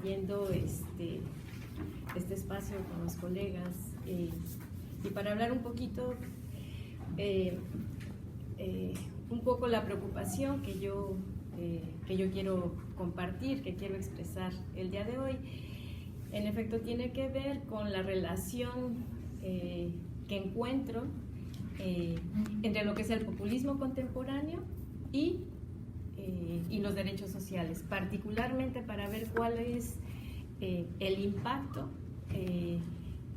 compartiendo este espacio con los colegas y para hablar un poquito, un poco la preocupación que yo quiero compartir, que quiero expresar el día de hoy. En efecto, tiene que ver con la relación que encuentro entre lo que es el populismo contemporáneo y los derechos sociales, particularmente para ver cuál es el impacto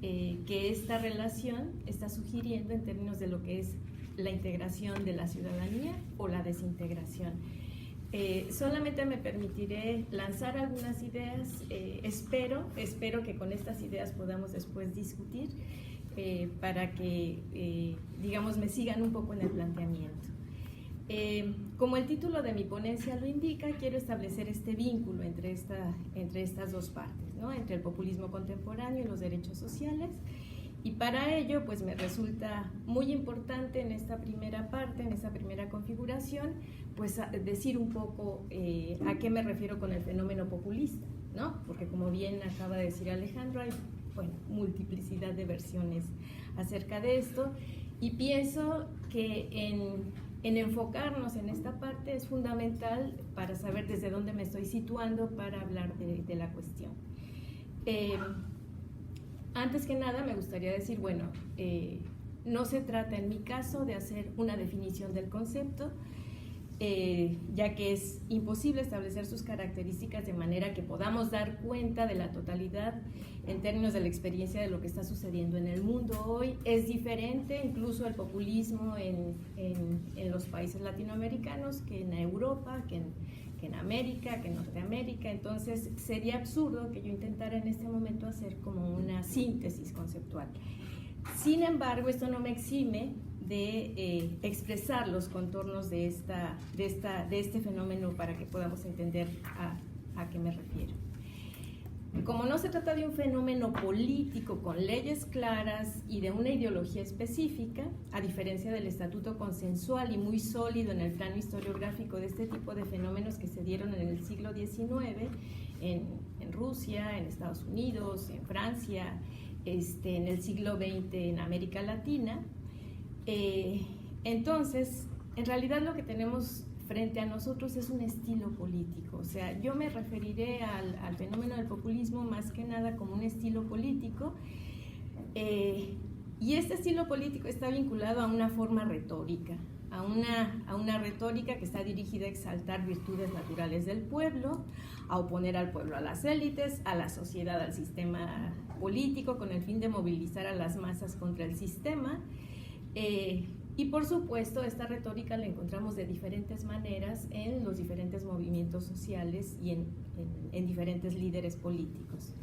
que esta relación está sugiriendo en términos de lo que es la integración de la ciudadanía o la desintegración. Solamente me permitiré lanzar algunas ideas, espero que con estas ideas podamos después discutir para que, digamos, me sigan un poco en el planteamiento. Como el título de mi ponencia lo indica, quiero establecer este vínculo entre estas dos partes, ¿no? Entre el populismo contemporáneo y los derechos sociales. Y para ello, pues me resulta muy importante en esta primera parte, en esta primera configuración, pues decir un poco a qué me refiero con el fenómeno populista, ¿no? Porque como bien acaba de decir Alejandro, hay, bueno, multiplicidad de versiones acerca de esto, y pienso que en enfocarnos en esta parte es fundamental para saber desde dónde me estoy situando para hablar de la cuestión. Antes que nada me gustaría decir, bueno, no se trata en mi caso de hacer una definición del concepto, ya que es imposible establecer sus características de manera que podamos dar cuenta de la totalidad en términos de la experiencia de lo que está sucediendo en el mundo hoy. Es diferente incluso el populismo en los países latinoamericanos que en Europa, que en América, que en Norteamérica. Entonces sería absurdo que yo intentara en este momento hacer como una síntesis conceptual. Sin embargo, esto no me exime de expresar los contornos de este fenómeno para que podamos entender a qué me refiero. Como no se trata de un fenómeno político con leyes claras y de una ideología específica, a diferencia del estatuto consensual y muy sólido en el plano historiográfico de este tipo de fenómenos que se dieron en el siglo XIX, en Rusia, en Estados Unidos, en Francia, en el siglo XX en América Latina, entonces, en realidad lo que tenemos frente a nosotros es un estilo político. O sea, yo me referiré al fenómeno del populismo más que nada como un estilo político, y este estilo político está vinculado a una forma retórica, a una retórica que está dirigida a exaltar virtudes naturales del pueblo, a oponer al pueblo a las élites, a la sociedad, al sistema político, con el fin de movilizar a las masas contra el sistema. Y por supuesto, esta retórica la encontramos de diferentes maneras en los diferentes movimientos sociales y en diferentes líderes políticos.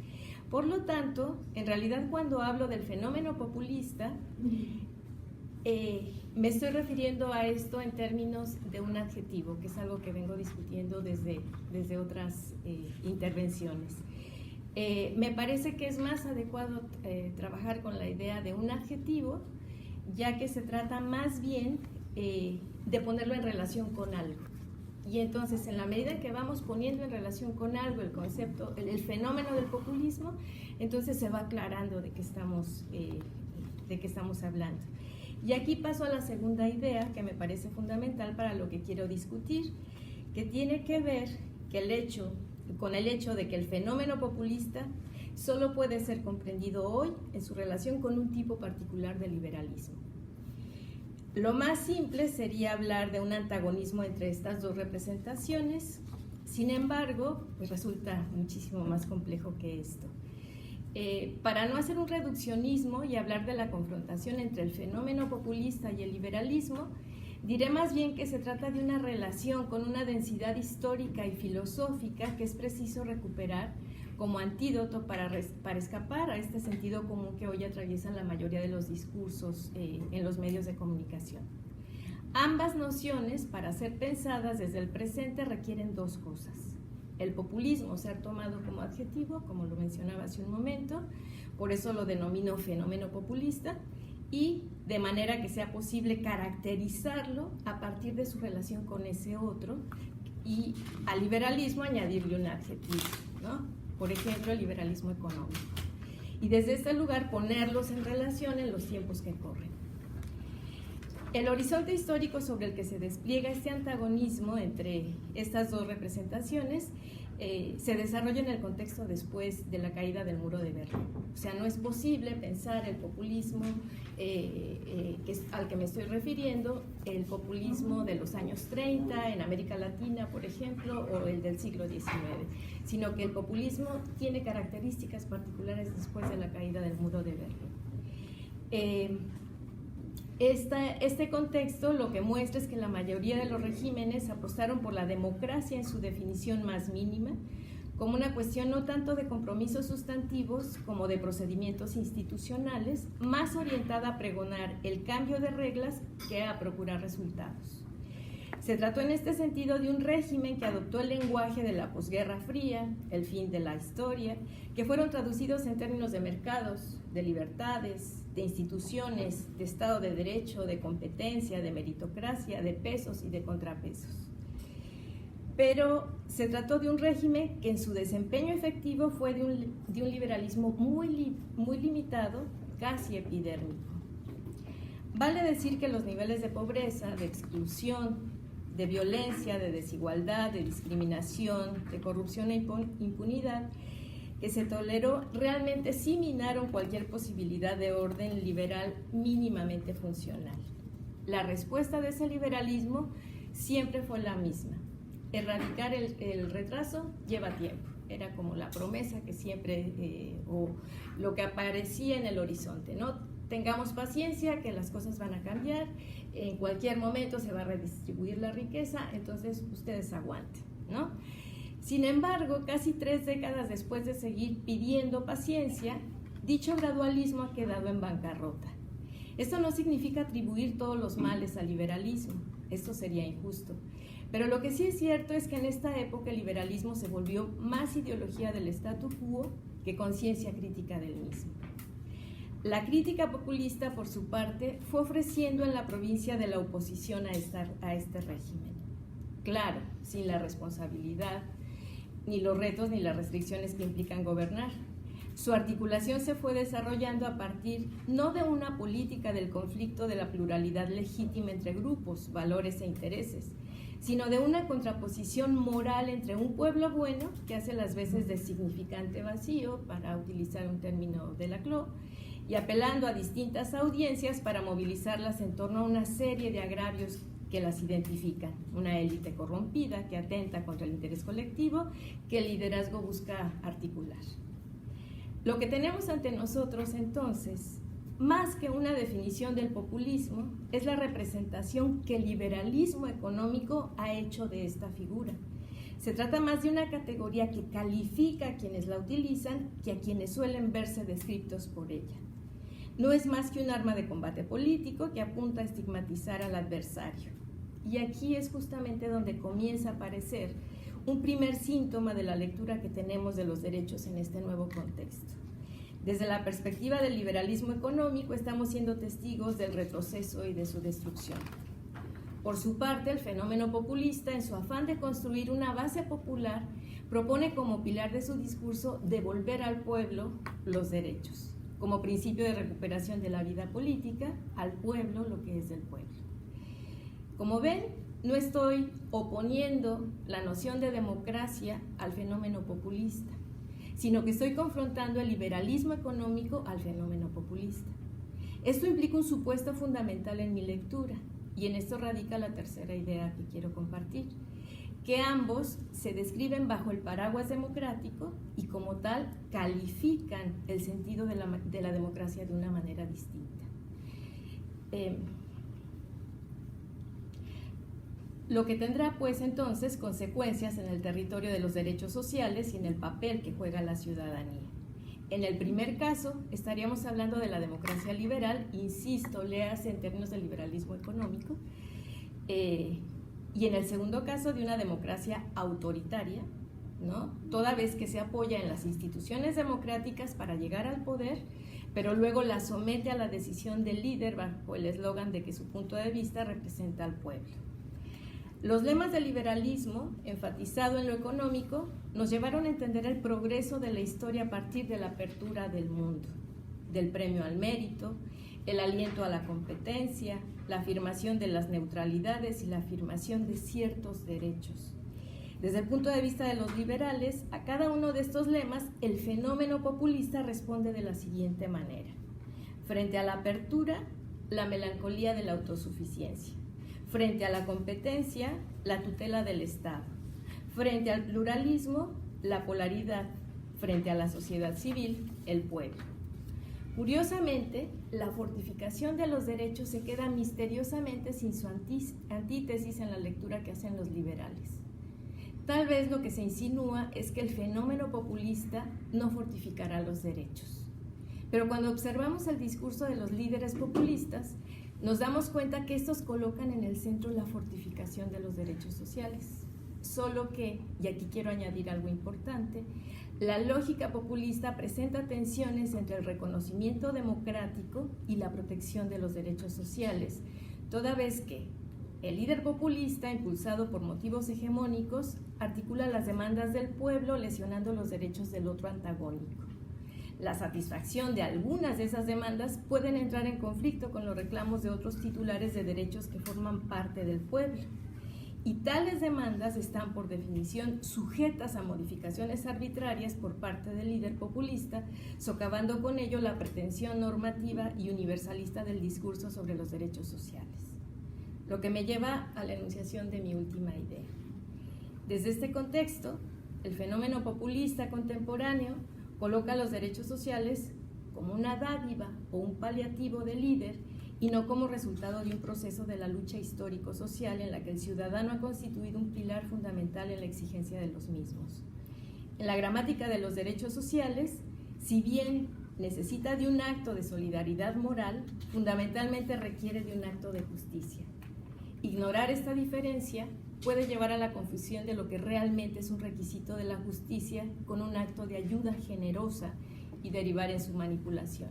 Por lo tanto, en realidad cuando hablo del fenómeno populista, me estoy refiriendo a esto en términos de un adjetivo, que es algo que vengo discutiendo desde otras intervenciones. Me parece que es más adecuado trabajar con la idea de un adjetivo, ya que se trata más bien de ponerlo en relación con algo. Y entonces, en la medida en que vamos poniendo en relación con algo el concepto, el fenómeno del populismo, entonces se va aclarando de qué estamos hablando. Y aquí paso a la segunda idea que me parece fundamental para lo que quiero discutir, que tiene que ver con el hecho de que el fenómeno populista solo puede ser comprendido hoy en su relación con un tipo particular de liberalismo. Lo más simple sería hablar de un antagonismo entre estas dos representaciones, sin embargo, pues resulta muchísimo más complejo que esto. Para no hacer un reduccionismo y hablar de la confrontación entre el fenómeno populista y el liberalismo, diré más bien que se trata de una relación con una densidad histórica y filosófica que es preciso recuperar como antídoto para escapar a este sentido común que hoy atraviesan la mayoría de los discursos en los medios de comunicación. Ambas nociones, para ser pensadas desde el presente, requieren dos cosas. El populismo ser tomado como adjetivo, como lo mencionaba hace un momento, por eso lo denomino fenómeno populista, y de manera que sea posible caracterizarlo a partir de su relación con ese otro, y al liberalismo añadirle un adjetivo, ¿no? por ejemplo, el liberalismo económico, y desde este lugar ponerlos en relación en los tiempos que corren. El horizonte histórico sobre el que se despliega este antagonismo entre estas dos representaciones se desarrolla en el contexto después de la caída del muro de Berlín. O sea, no es posible pensar el populismo al que me estoy refiriendo, el populismo de los años 30 en América Latina, por ejemplo, o el del siglo XIX, sino que el populismo tiene características particulares después de la caída del muro de Berlín. Este contexto lo que muestra es que la mayoría de los regímenes apostaron por la democracia en su definición más mínima, como una cuestión no tanto de compromisos sustantivos como de procedimientos institucionales, más orientada a pregonar el cambio de reglas que a procurar resultados. Se trató en este sentido de un régimen que adoptó el lenguaje de la posguerra fría, el fin de la historia, que fueron traducidos en términos de mercados, de libertades, de instituciones, de Estado de Derecho, de competencia, de meritocracia, de pesos y de contrapesos. Pero se trató de un régimen que en su desempeño efectivo fue de un liberalismo muy limitado, casi epidérmico. Vale decir que los niveles de pobreza, de exclusión, de violencia, de desigualdad, de discriminación, de corrupción e impunidad que se toleró realmente sí minaron cualquier posibilidad de orden liberal mínimamente funcional. La respuesta de ese liberalismo siempre fue la misma. Erradicar el retraso lleva tiempo. Era como la promesa que siempre, o lo que aparecía en el horizonte, ¿no? Tengamos paciencia, que las cosas van a cambiar, en cualquier momento se va a redistribuir la riqueza, entonces ustedes aguanten, ¿no? Sin embargo, casi 3 décadas después de seguir pidiendo paciencia, dicho gradualismo ha quedado en bancarrota. Esto no significa atribuir todos los males al liberalismo, esto sería injusto. Pero lo que sí es cierto es que en esta época el liberalismo se volvió más ideología del statu quo que conciencia crítica del mismo. La crítica populista, por su parte, fue ofreciendo en la provincia de la oposición a este régimen. Claro, sin la responsabilidad, ni los retos ni las restricciones que implican gobernar. Su articulación se fue desarrollando a partir no de una política del conflicto de la pluralidad legítima entre grupos, valores e intereses, sino de una contraposición moral entre un pueblo bueno, que hace las veces de significante vacío, para utilizar un término de Laclau, y apelando a distintas audiencias para movilizarlas en torno a una serie de agravios que las identifican. Una élite corrompida que atenta contra el interés colectivo que el liderazgo busca articular. Lo que tenemos ante nosotros entonces, más que una definición del populismo, es la representación que el liberalismo económico ha hecho de esta figura. Se trata más de una categoría que califica a quienes la utilizan que a quienes suelen verse descritos por ella. No es más que un arma de combate político que apunta a estigmatizar al adversario. Y aquí es justamente donde comienza a aparecer un primer síntoma de la lectura que tenemos de los derechos en este nuevo contexto. Desde la perspectiva del liberalismo económico, estamos siendo testigos del retroceso y de su destrucción. Por su parte, el fenómeno populista, en su afán de construir una base popular, propone como pilar de su discurso devolver al pueblo los derechos, como principio de recuperación de la vida política, al pueblo lo que es del pueblo. Como ven, no estoy oponiendo la noción de democracia al fenómeno populista, sino que estoy confrontando el liberalismo económico al fenómeno populista. Esto implica un supuesto fundamental en mi lectura, y en esto radica la tercera idea que quiero compartir, que ambos se describen bajo el paraguas democrático y como tal califican el sentido de la democracia de una manera distinta. Lo que tendrá pues entonces consecuencias en el territorio de los derechos sociales y en el papel que juega la ciudadanía. En el primer caso estaríamos hablando de la democracia liberal, insisto, léase en términos de liberalismo económico, y en el segundo caso de una democracia autoritaria, ¿no? Toda vez que se apoya en las instituciones democráticas para llegar al poder, pero luego la somete a la decisión del líder bajo el eslogan de que su punto de vista representa al pueblo. Los lemas del liberalismo, enfatizado en lo económico, nos llevaron a entender el progreso de la historia a partir de la apertura del mundo, del premio al mérito, el aliento a la competencia, la afirmación de las neutralidades y la afirmación de ciertos derechos. Desde el punto de vista de los liberales, a cada uno de estos lemas, el fenómeno populista responde de la siguiente manera. Frente a la apertura, la melancolía de la autosuficiencia. Frente a la competencia, la tutela del Estado. Frente al pluralismo, la polaridad. Frente a la sociedad civil, el pueblo. Curiosamente, la fortificación de los derechos se queda misteriosamente sin su antítesis en la lectura que hacen los liberales. Tal vez lo que se insinúa es que el fenómeno populista no fortificará los derechos. Pero cuando observamos el discurso de los líderes populistas, nos damos cuenta que estos colocan en el centro la fortificación de los derechos sociales. Solo que, y aquí quiero añadir algo importante, la lógica populista presenta tensiones entre el reconocimiento democrático y la protección de los derechos sociales, toda vez que el líder populista, impulsado por motivos hegemónicos, articula las demandas del pueblo lesionando los derechos del otro antagónico. La satisfacción de algunas de esas demandas pueden entrar en conflicto con los reclamos de otros titulares de derechos que forman parte del pueblo. Y tales demandas están, por definición, sujetas a modificaciones arbitrarias por parte del líder populista, socavando con ello la pretensión normativa y universalista del discurso sobre los derechos sociales. Lo que me lleva a la enunciación de mi última idea. Desde este contexto, el fenómeno populista contemporáneo coloca los derechos sociales como una dádiva o un paliativo del líder y no como resultado de un proceso de la lucha histórico-social en la que el ciudadano ha constituido un pilar fundamental en la exigencia de los mismos. En la gramática de los derechos sociales, si bien necesita de un acto de solidaridad moral, fundamentalmente requiere de un acto de justicia. Ignorar esta diferencia puede llevar a la confusión de lo que realmente es un requisito de la justicia con un acto de ayuda generosa y derivar en su manipulación.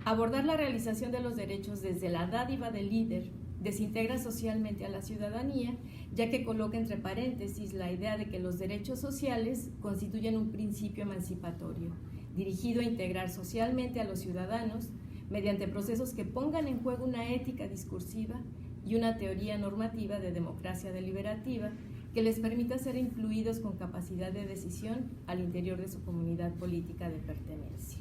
Abordar la realización de los derechos desde la dádiva del líder desintegra socialmente a la ciudadanía, ya que coloca entre paréntesis la idea de que los derechos sociales constituyen un principio emancipatorio, dirigido a integrar socialmente a los ciudadanos mediante procesos que pongan en juego una ética discursiva y una teoría normativa de democracia deliberativa que les permita ser incluidos con capacidad de decisión al interior de su comunidad política de pertenencia.